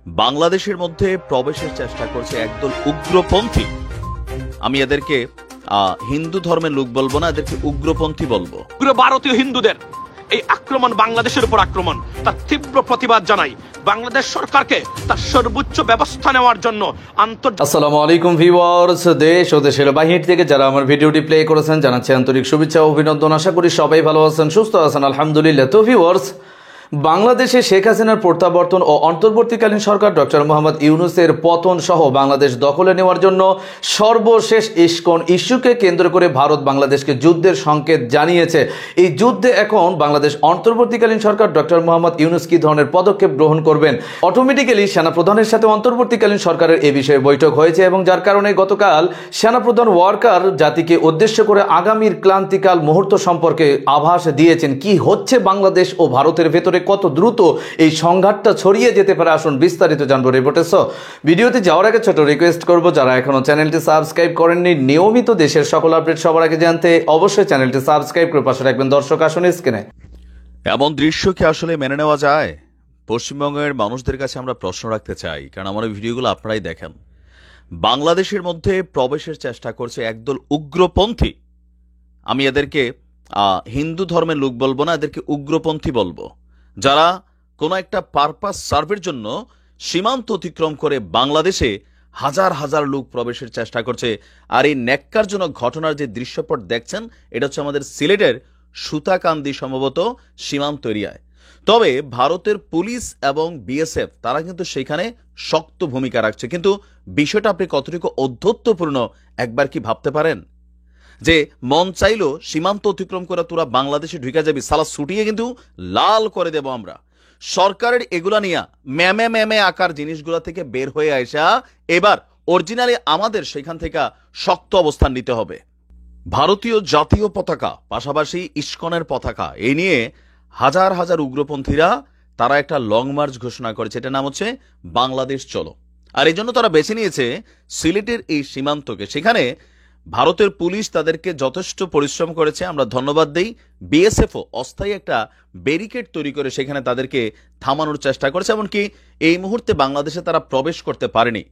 বাংলাদেশের মধ্যে প্রবেশের চেষ্টা করছে একদল উগ্রপন্থী। আমি এদেরকে হিন্দু ধর্মের লোক বলবো না, এদেরকে উগ্রপন্থী বলবো। ভারতীয় হিন্দুদের এই আক্রমণ, বাংলাদেশের উপর আক্রমণ, তার তীব্র প্রতিবাদ জানাই। বাংলাদেশ সরকারকে তার সর্বোচ্চ ব্যবস্থা নেওয়ার জন্য আসসালামু আলাইকুম ভিউয়ার্স, দেশ ও দেশের বাহির থেকে যারা আমার ভিডিওটি প্লে করেছেন জানাচ্ছি আন্তরিক শুভেচ্ছা ও অভিনন্দন। আশা করি সবাই ভালো আছেন, সুস্থ আছেন, আলহামদুলিল্লাহ। তো ভিউয়ার্স, বাংলাদেশে শেখ হাসিনার প্রত্যাবর্তন ও অন্তর্বর্তীকালীন সরকার ডক্টর মোহাম্মদ ইউনূসের পতন সহ বাংলাদেশ দখলে নেওয়ার জন্য সর্বশেষ ইস্কন ইস্যুকে কেন্দ্র করে ভারত বাংলাদেশকে যুদ্ধের সংকেত জানিয়েছে। এই যুদ্ধে এখন বাংলাদেশ অন্তর্বর্তীকালীন সরকার ডক্টর মোহাম্মদ ইউনূস কি ধরনের পদক্ষেপ গ্রহণ করবেন, অটোমেটিক্যালি সেনাপ্রধানের সাথে অন্তর্বর্তীকালীন সরকারের এ বিষয়ে বৈঠক হয়েছে এবং যার কারণে গতকাল সেনাপ্রধান ওয়াকার জাতিকে উদ্দেশ্য করে আগামীর ক্লান্তিকাল মুহূর্ত সম্পর্কে আভাস দিয়েছেন। কি হচ্ছে বাংলাদেশ ও ভারতের ভেতরে, কত দ্রুত এই সংঘাতটা ছড়িয়ে যেতে পারে, আসুন বিস্তারিত জানবো রিপোর্টে। ভিডিওতে যাওয়ার আগে ছোট রিকোয়েস্ট করব, যারা এখনো চ্যানেলটি সাবস্ক্রাইব করেননি, নিয়মিত দেশের সকল আপডেট সবার আগে জানতে অবশ্যই চ্যানেলটি সাবস্ক্রাইব করে পাশে রাখবেন। দর্শক আসুন স্ক্রিনে। এমন দৃশ্য কি আসলে মেনে নেওয়া যায়? পশ্চিমবঙ্গের মানুষদের কাছে আমরা প্রশ্ন রাখতে চাই, কারণ আমার ভিডিওগুলো আপনারাই দেখেন। বাংলাদেশের মধ্যে প্রবেশের চেষ্টা করছে একদল উগ্রপন্থী। আমি এদেরকে হিন্দু ধর্মের লোক বলবো না, এদেরকে উগ্রপন্থী বলবো, যারা কোনো একটা পারপাস সার্ভের জন্য সীমান্ত অতিক্রম করে বাংলাদেশে হাজার হাজার লোক প্রবেশের চেষ্টা করছে। আর এই ন্যাক্কারজনক ঘটনার যে দৃশ্যপট দেখছেন, এটা হচ্ছে আমাদের সিলেটের সুতাকান্দি সম্ভবত সীমান্ত এরিয়ায়। তবে ভারতের পুলিশ এবং বিএসএফ তারা কিন্তু সেখানে শক্ত ভূমিকা রাখছে। কিন্তু বিষয়টা আপনি কতটুকু অধ্যত্বপূর্ণ একবার কি ভাবতে পারেন? যে মন চাইলো সীমান্ত অতিক্রম করে তোরা বাংলাদেশে ঢুকে যাবি, সালা ছুটিয়ে কিন্তু লাল করে দেব আমরা। সরকারের এগুলা নিয়ে ম্যামে ম্যামে আকার জিনিসগুলা থেকে বের হয়ে আসা এবার অরিজিনালি আমাদের সেখান থেকে শক্ত অবস্থান নিতে হবে। ভারতীয় জাতীয় পতাকা পাশাপাশি ইস্কনের পতাকা এই নিয়ে হাজার হাজার উগ্রপন্থীরা তারা একটা লং মার্চ ঘোষণা করেছে, এটার নাম হচ্ছে বাংলাদেশ চলো। আর এই জন্য তারা বেছে নিয়েছে সিলেটের এই সীমান্তকে। সেখানে ভারতের পুলিশ তাদেরকে যথেষ্ট পরিশ্রম করেছে, আমরা ধন্যবাদ দেই। বিএসএফও অস্থায়ী একটা ব্যারিকেড তৈরি করে সেখানে তাদেরকে থামানোর চেষ্টা করেছে। এমনকি এই মুহূর্তে বাংলাদেশে তারা প্রবেশ করতে পারেনি,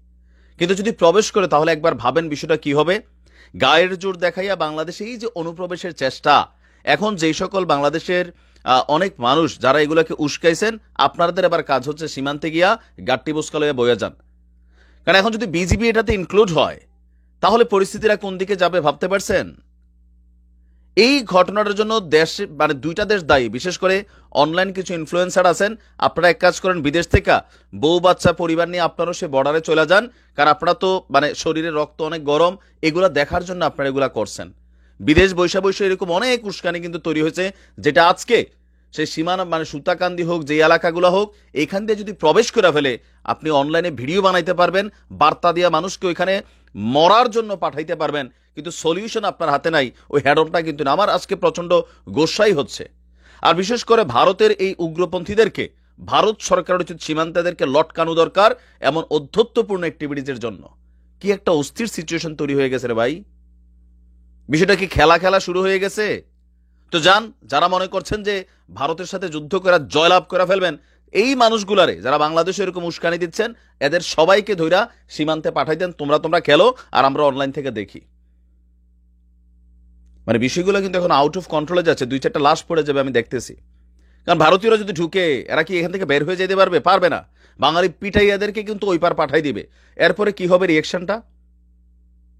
কিন্তু যদি প্রবেশ করে তাহলে একবার ভাবেন বিষয়টা কি হবে। গায়ের জোর দেখাইয়া বাংলাদেশে এই যে অনুপ্রবেশের চেষ্টা, এখন যেই সকল বাংলাদেশের অনেক মানুষ যারা এগুলোকে উস্কাইছেন, আপনাদের এবার কাজ হচ্ছে সীমান্তে গিয়া গাট্টি বুসকা লইয়া বইয়া যান। কারণ এখন যদি বিজিবি এটাতে ইনক্লুড হয় তাহলে পরিস্থিতিটা কোন দিকে যাবে ভাবতে পারছেন? এই ঘটনাটার জন্য দেশ মানে দুইটা দেশ দায়ী। বিশেষ করে অনলাইন কিছু ইনফ্লুয়েন্সার আছেন, আপনারা এক কাজ করেন, বিদেশ থেকে বউ বাচ্চা পরিবার নিয়ে আপনারাও সে বর্ডারে চলে যান। কারণ আপনারা তো মানে শরীরে রক্ত অনেক গরম, এগুলা দেখার জন্য আপনারা এগুলা করছেন। বিদেশ বৈশা বৈশা এরকম অনেক উস্কানি কিন্তু তৈরি হয়েছে, যেটা আজকে সেই সীমানা মানে সুতাকান্দি হোক, যে এলাকাগুলো হোক, এইখান দিয়ে যদি প্রবেশ করে ফেলে আপনি অনলাইনে ভিডিও বানাইতে পারবেন, বার্তা দিয়া মানুষকে ওইখানে মরার জন্য পাঠাইতে পারবেন, কিন্তু সলিউশন আপনার হাতে নাই, ওই হ্যাডনটা কিন্তু না। আমার আজকে প্রচন্ড গোসাই হচ্ছে। আর বিশেষ করে ভারতের এই উগ্রপন্থীদেরকে ভারত সরকারের উচিত সীমান্তেদেরকে লটকানো দরকার এমন অধ্যত্বপূর্ণ অ্যাক্টিভিটিজের জন্য। কি একটা অস্থির সিচুয়েশন তৈরি হয়ে গেছে রে ভাই, বিষয়টা কি খেলা খেলা শুরু হয়ে গেছে? তো যান, যারা মনে করছেন যে ভারতের সাথে যুদ্ধ করে জয়লাভ করে ফেলবেন, এই মানুষগুলারে যারা বাংলাদেশে এরকম উস্কানি দিচ্ছেন, এদের সবাইকে ধইরা সীমান্তে পাঠাই দেন। তোমরা খেলো আর আমরা অনলাইন থেকে দেখি। মানে বিষয়গুলো কিন্তু এখন আউট অফ কন্ট্রোলে যাচ্ছে, 2-4টা লাশ পড়ে যাবে আমি দেখতেছি। কারণ ভারতীয়রা যদি ঢুকে, এরা কি এখান থেকে বের হয়ে যেতে পারবে? পারবে না। বাঙালি পিঠাই এদেরকে কিন্তু ওই পার পাঠাই দিবে। এরপরে কি হবে রিয়েকশনটা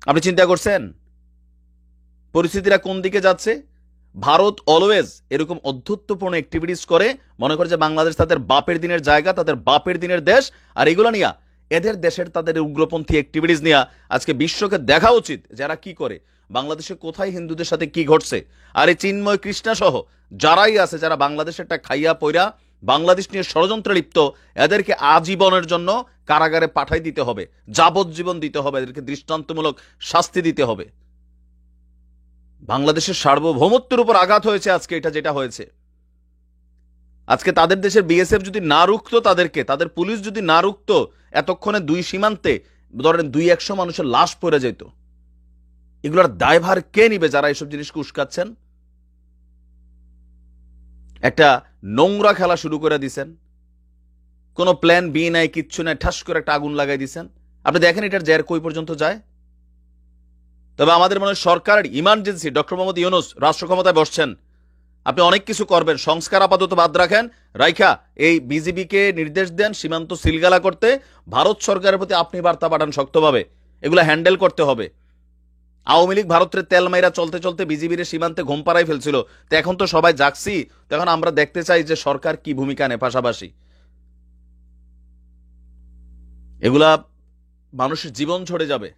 আপনি চিন্তা করছেন? পরিস্থিতিটা কোন দিকে যাচ্ছে? ভারত অলওয়েজ এরকম অধ্যত্বপূর্ণ অ্যাক্টিভিটিস করে, মনে করে যে বাংলাদেশ তাদের বাপের দিনের জায়গা, তাদের বাপের দিনের দেশ। আর এগুলো নিয়ে এদের দেশের তাদের উগ্রপন্থী অ্যাক্টিভিটিস নিয়ে আজকে বিশ্বকে দেখা উচিত যারা কি করে, বাংলাদেশে কোথায় হিন্দুদের সাথে কি ঘটছে। আর এই চিন্ময় কৃষ্ণা সহ যারাই আছে, যারা বাংলাদেশেরটা খাইয়া পইরা বাংলাদেশ নিয়ে ষড়যন্ত্রে লিপ্ত, এদেরকে আজীবনের জন্য কারাগারে পাঠাই দিতে হবে, যাবজ্জীবন দিতে হবে, এদেরকে দৃষ্টান্তমূলক শাস্তি দিতে হবে। বাংলাদেশের সার্বভৌমত্বের উপর আঘাত হয়েছে আজকে এটা যেটা হয়েছে। আজকে তাদের দেশের বিএসএফ যদি না রুখতো, তাদেরকে তাদের পুলিশ যদি না রুখতো, এতক্ষণে দুই সীমান্তে ধরেন 200-100 মানুষের লাশ পড়ে যেত। এগুলোর দায়ভার কে নিবে যারা এসব জিনিসকে উস্কাচ্ছেন? একটা নোংরা খেলা শুরু করে দিছেন। কোনো প্ল্যান বি নাই, কিচ্ছু নাই, ঠাস করে একটা আগুন লাগাই দিচ্ছেন। আপনি দেখেন এটার জের কই পর্যন্ত যায়। তবে আমাদের মনে হয় সরকারের ইমার্জেন্সি, ডক্টর মোহাম্মদ ইউনূস রাষ্ট্র ক্ষমতায় বসছেন, আপনি অনেক কিছু করবেন, সংস্কার আপাতত বাদ রাখেন, রাইখা এই বিজিবিকে নির্দেশ দেন সীমান্ত সিলগালা করতে। ভারত সরকারের প্রতি আপনি বার্তা পাঠান শক্তভাবে, এগুলো হ্যান্ডেল করতে হবে। আওয়ামী লীগ ভারতের তেল মাইরা চলতে চলতে বিজিবির সীমান্তে ঘুম পাড়াই ফেলছিল, তো এখন তো সবাই জাগছি, তো এখন আমরা দেখতে চাই যে সরকার কি ভূমিকা নেয়। পাশাপাশি এগুলা মানুষের জীবন ঝরে যাবে।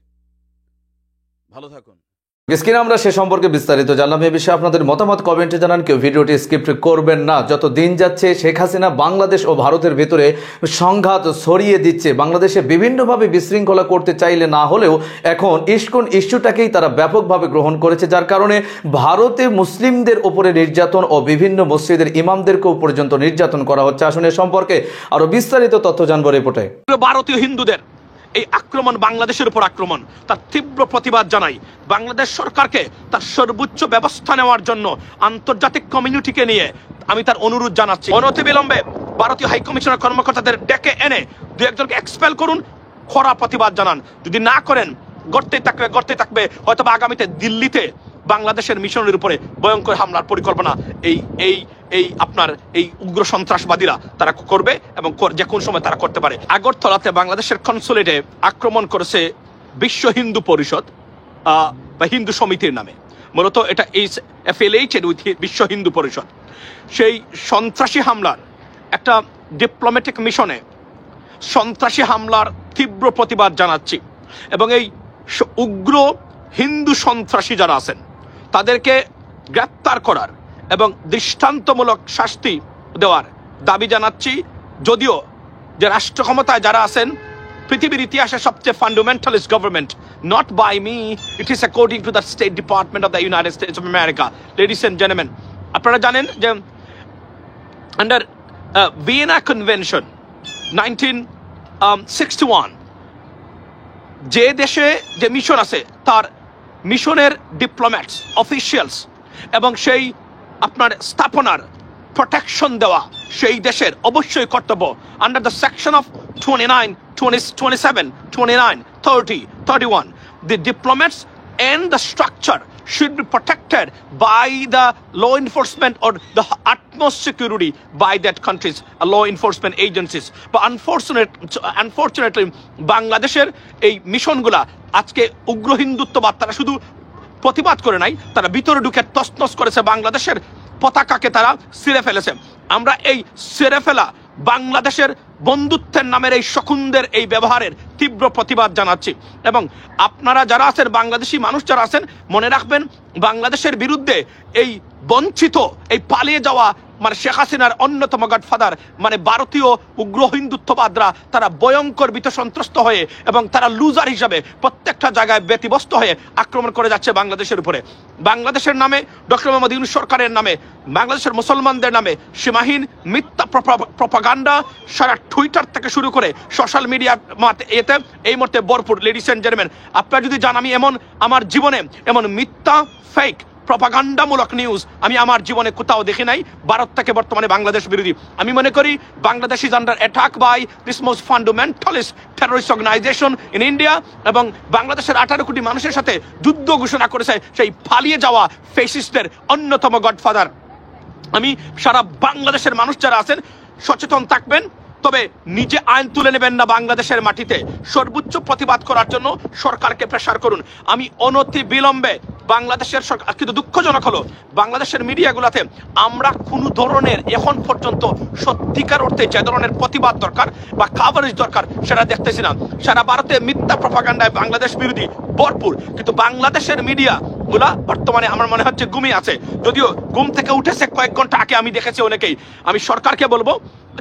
ভালো থাকুন। স্ক্রিনে আমরা সে সম্পর্কে বিস্তারিত জানলাম। এ বিষয়ে আপনাদের মতামত কমেন্টে জানান, কেউ ভিডিওটি স্কিপ করবেন না। যত দিন যাচ্ছে শেখ হাসিনা বাংলাদেশ ও ভারতের ভেতরে সংঘাত ছড়িয়ে দিচ্ছে। বাংলাদেশে বিভিন্নভাবে বিশৃঙ্খলা করতে চাইলে না হলেও এখন ইস্কন ইস্যুটাকেই তারা ব্যাপকভাবে গ্রহণ করেছে, যার কারণে ভারতে মুসলিমদের ওপরে নির্যাতন ও বিভিন্ন মসজিদের ইমামদেরকেও পর্যন্ত নির্যাতন করা হচ্ছে। আসলে এ সম্পর্কে আরো বিস্তারিত তথ্য জানবো রিপোর্টে। ভারতীয় হিন্দুদের এই আক্রমণ, বাংলাদেশের উপর আক্রমণ, তার তীব্র প্রতিবাদ জানাই। বাংলাদেশ সরকারকে তার সর্বোচ্চ ব্যবস্থা নেওয়ার জন্য আন্তর্জাতিক কমিউনিটিকে নিয়ে আমি তার অনুরোধ জানাচ্ছি। অনতিবিলম্বে ভারতীয় হাইকমিশনের কর্মকর্তাদের ডেকে এনে দু একজনকে এক্সপেল করুন, খরা প্রতিবাদ জানান। যদি না করেন গড়তেই থাকবে হয়তো আগামীতে দিল্লিতে বাংলাদেশের মিশনের উপরে ভয়ঙ্কর হামলার পরিকল্পনা এই আপনার এই উগ্র সন্ত্রাসবাদীরা তারা করবে এবং যে কোন সময় তারা করতে পারে। আগরতলাতে বাংলাদেশের কনসুলেটে আক্রমণ করেছে বিশ্ব হিন্দু পরিষদ বা হিন্দু সমিতির নামে। মূলত এটা ইজ অ্যাফিলিয়েটেড উইথ বিশ্ব হিন্দু পরিষদ। সেই সন্ত্রাসী হামলার একটা ডিপ্লোম্যাটিক মিশনে সন্ত্রাসী হামলার তীব্র প্রতিবাদ জানাচ্ছি এবং এই উগ্র হিন্দু সন্ত্রাসী যারা আছেন তাদেরকে গ্রেপ্তার করার এবং দৃষ্টান্তমূলক শাস্তি দেওয়ার দাবি জানাচ্ছি। যদিও যে রাষ্ট্র ক্ষমতায় যারা আছেন পৃথিবীর ইতিহাসে সবচেয়ে fundamentalist government, not by me, it is according to the state department of the United States of America. Ladies and gentleman, আপনারা জানেন যে আন্ডার ভিয়েনা কনভেনশন 1961 যে দেশে যে মিশন আছে তার মিশনের ডিপ্লোম্যাটস, অফিসিয়ালস এবং সেই আপনার স্থাপনার প্রোটেকশন দেওয়া সেই দেশের অবশ্যই কর্তব্য। Under the section of 29, 27, 29, 30, 31, the diplomats and the structure should be protected by the law enforcement or the utmost security by that country's law enforcement agencies. But unfortunately বাংলাদেশের এই মিশনগুলা আজকে উগ্র হিন্দুত্ববাদ তারা শুধু প্রতিবাদ করে নাই, তারা ভিতরে ঢুকে তছনছ করেছে, বাংলাদেশের পতাকাকে তারা ছিঁড়ে ফেলেছে। আমরা এই ছিঁড়ে ফেলা বাংলাদেশের বন্ধুত্বের নামের এই শকুনদের এই ব্যবহারের তীব্র প্রতিবাদ জানাচ্ছি। এবং আপনারা যারা আছেন, বাংলাদেশি মানুষ যারা আছেন, মনে রাখবেন বাংলাদেশের বিরুদ্ধে এই বঞ্চিত, এই পালিয়ে যাওয়া মানে শেখ হাসিনার অন্যতম গডফাদার মানে ভারতীয় উগ্র হিন্দুত্ববাদরা তারা ভয়ঙ্কর ভীত সন্ত্রস্ত হয়ে এবং তারা লুজার হিসাবে প্রত্যেকটা জায়গায় ব্যতিব্যস্ত হয়ে আক্রমণ করে যাচ্ছে বাংলাদেশের উপরে। বাংলাদেশের নামে, ডক্টর মোহাম্মদ ইউনূস সরকারের নামে, বাংলাদেশের মুসলমানদের নামে সীমাহীন মিথ্যা প্রপাগান্ডা সারা টুইটার থেকে শুরু করে সোশ্যাল মিডিয়া এতে এই মুহূর্তে ভরপুর। লেডিস এন্ড জেন্টলম্যান, আপনারা যদি জান আমি আমার জীবনে এমন মিথ্যা ফেক প্রপাগান্ডামূলক নিউজ আমি আমার জীবনে কোথাও দেখি নাই। ভারত থেকে বর্তমানে বাংলাদেশ বিরোধী আমি মনে করি Bangladesh is under attack by this most fundamentalist terrorist organization in India এবং বাংলাদেশের 18 কোটি মানুষের সাথে যুদ্ধ ঘোষণা করেছে সেই পালিয়ে যাওয়া ফেসিস্টদের অন্যতম গডফাদার। আমি সারা বাংলাদেশের মানুষ যারা আছেন সচেতন থাকবেন, তবে নিজে আইন তুলে নেবেন না। বাংলাদেশের মাটিতে সর্বোচ্চ প্রতিবাদ করার জন্য সরকারকে প্রেসার করুন। আমি অনতি বিলম্বে বাংলাদেশের সরকার, কিন্তু দুঃখজনক হলো বাংলাদেশের মিডিয়াগুলোতে আমরা কোনো ধরনের এখন পর্যন্ত সত্যিকার অর্থে যে ধরনের প্রতিবাদ দরকার বা কাভারেজ দরকার সেটা দেখতেছি না। সারা ভারতে মিথ্যা প্রপাগান্ডায় বাংলাদেশ বিরোধী ভরপুর, কিন্তু বাংলাদেশের মিডিয়া গুলা বর্তমানে আমার মনে হচ্ছে ঘুমিয়ে আছে। যদিও ঘুম থেকে উঠেছে কয়েক ঘন্টা আগে, আমি দেখেছি অনেকেই। আমি সরকারকে বলবো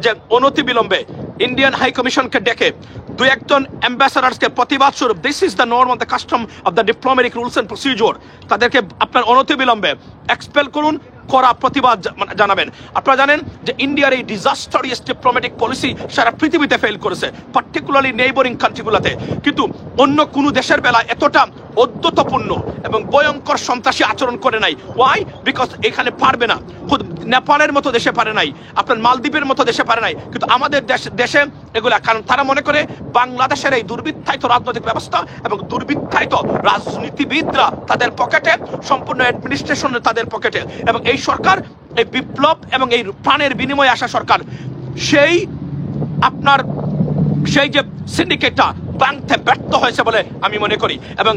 যে অনতি বিলম্বে ইন্ডিয়ান হাই কমিশনকে ডেকে দু একজন অ্যাম্বাসাডার্সকে প্রতিবাদ স্বরূপ, this is the norm of the custom of the diplomatic rules and procedure, তাদেরকে আপনার অনতি বিলম্বে এক্সপেল করুন, করা প্রতিবাদ জানাবেন। আপনারা জানেন যে ইন্ডিয়ার এই ডিজাস্টারিয়াস ডিপ্লোম্যাটিক পলিসি সারা পৃথিবীতে ফেল করেছে, পার্টিকুলারলি নেইবরিং কান্ট্রিগুলোতে, কিন্তু অন্য কোনো দেশের বেলা এতটা অদ্যতপূর্ণ এবং ভয়ঙ্কর সন্ত্রাসী আচরণ করে নাই। ওয়াই? বিকজ এখানে পারবে না। খুদ নেপালের মতো দেশে পারে নাই, আপনার মালদ্বীপের মতো দেশে পারে নাই, কিন্তু আমাদের দেশে এগুলা, কারণ তারা মনে করে বাংলাদেশের এই দুর্বৃত্তায়িত রাজনৈতিক ব্যবস্থা এবং দুর্বৃত্তায়িত রাজনীতিবিদরা তাদের পকেটে, সম্পূর্ণ অ্যাডমিনিস্ট্রেশন তাদের পকেটে, এবং এই সরকার, এই বিপ্লব এবং এই প্রাণের বিনিময়ে আসা সরকার, সেই আপনার সেই যে সিন্ডিকেটটা ভাঙতে ব্যর্থ হয়েছে বলে আমি মনে করি। এবং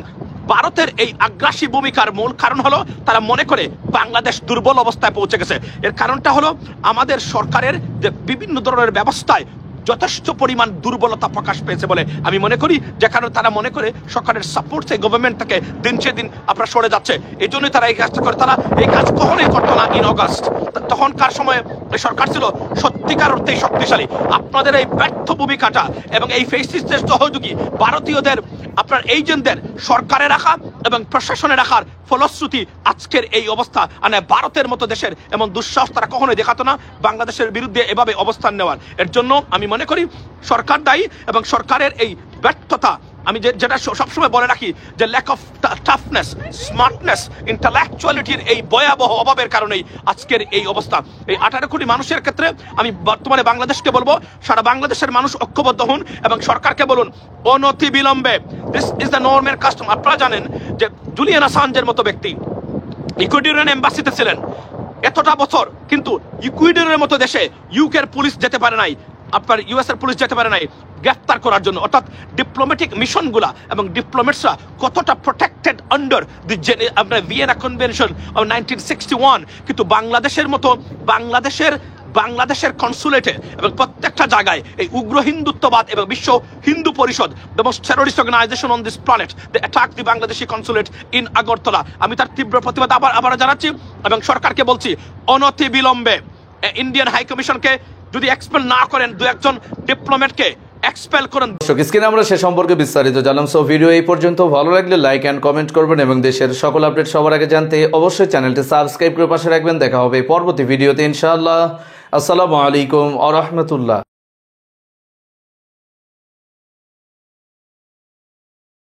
ভারতের এই আগ্রাসী ভূমিকার মূল কারণ হলো তারা মনে করে বাংলাদেশ দুর্বল অবস্থায় পৌঁছে গেছে। এর কারণটা হলো আমাদের সরকারের যে বিভিন্ন ধরনের ব্যবস্থায় যথেষ্ট পরিমাণ দুর্বলতা প্রকাশ পেয়েছে বলে আমি মনে করি, যে কারণে তারা মনে করে সরকারের সাপোর্ট সেই গভর্নমেন্ট থেকে দিন সে দিন আপনার সরে যাচ্ছে। এই জন্যই তারা এই কাজটা করে। তারা এই কাজ কখনোই করতো না ইন অগাস্ট। তখনকার সময়ে সরকার ছিল সত্যিকার অর্থেই শক্তিশালী। আপনাদের এই ব্যর্থ ভূমিকাটা এবং এই ফেসিস্টদের সহযোগী ভারতীয়দের, আপনার এজেন্টদের সরকারে রাখা এবং প্রশাসনে রাখার ফলশ্রুতি আজকের এই অবস্থা। মানে ভারতের মতো দেশের এমন দুঃসাহস তারা কখনোই দেখাতো না বাংলাদেশের বিরুদ্ধে এভাবে অবস্থান নেওয়ার। এর জন্য আমি মনে করি সরকার দায়ী, এবং সরকারের এই ব্যর্থতা, আমি যেটা সবসময় বলে রাখি, যে ল্যাক অফ টাফনেস, স্মার্টনেস, ইন্টালেকচুয়ালিটির এই ভয়াবহ অভাবের কারণেই আজকের এই অবস্থা। এই 18 কোটি মানুষের ক্ষেত্রে আমি বর্তমানে বাংলাদেশকে বলবো, সারা বাংলাদেশের মানুষ ঐক্যবদ্ধ হন এবং সরকারকে বলুন অনতি বিলম্বে, দিস ইজ দ্য নর্মের কাস্টম। আপনারা জানেন যে জুলিয়ান আসাঞ্জের মতো ব্যক্তি ইকুয়েডরিয়ান এম্বাসিতে ছিলেন এতটা বছর, কিন্তু ইকুয়েডরের মতো দেশে ইউকের পুলিশ যেতে পারে নাই, আপনার ইউএস এর পুলিশ যেতে পারে নাই গ্রেফতার করার জন্য। অর্থাৎ ডিপ্লোম্যাটিক মিশনগুলা এবং ডিপ্লোমেটসরা কতটা প্রোটেক্টেড আন্ডার দি আপনার ভিয়েনা কনভেনশন অফ 1961, কিন্তু বাংলাদেশের মতো বাংলাদেশের কনসুলেটে এবং প্রত্যেকটা জায়গায় এই উগ্র হিন্দুত্ববাদ এবং বিশ্ব Hindu Parishad, the most terrorist organization on this planet, they attack the Bangladeshi consulate in Agartala. আমি তার তীব্র প্রতিবাদ আবার জানাচ্ছি এবং সরকারকে বলছি অনতি বিলম্বে ইন্ডিয়ান হাই কমিশনকে যদি এক্সপেল না করেন, দু একজন ডিপ্লোম্যাটকে এক্সপেল করেন। স্ক্রিনে আমরা সে সম্পর্কে বিস্তারিত জানলাম। সো ভিডিও এই পর্যন্ত। ভালো লাগলে লাইক এন্ড কমেন্ট করবেন এবং দেশের সকল আপডেট সবার আগে জানতে অবশ্যই চ্যানেলটি সাবস্ক্রাইব করে পাশে রাখবেন। দেখা হবে পরবর্তী ভিডিওতে ইনশাআল্লাহ। আসসালামু আলাইকুম ওয়া রাহমাতুল্লাহ।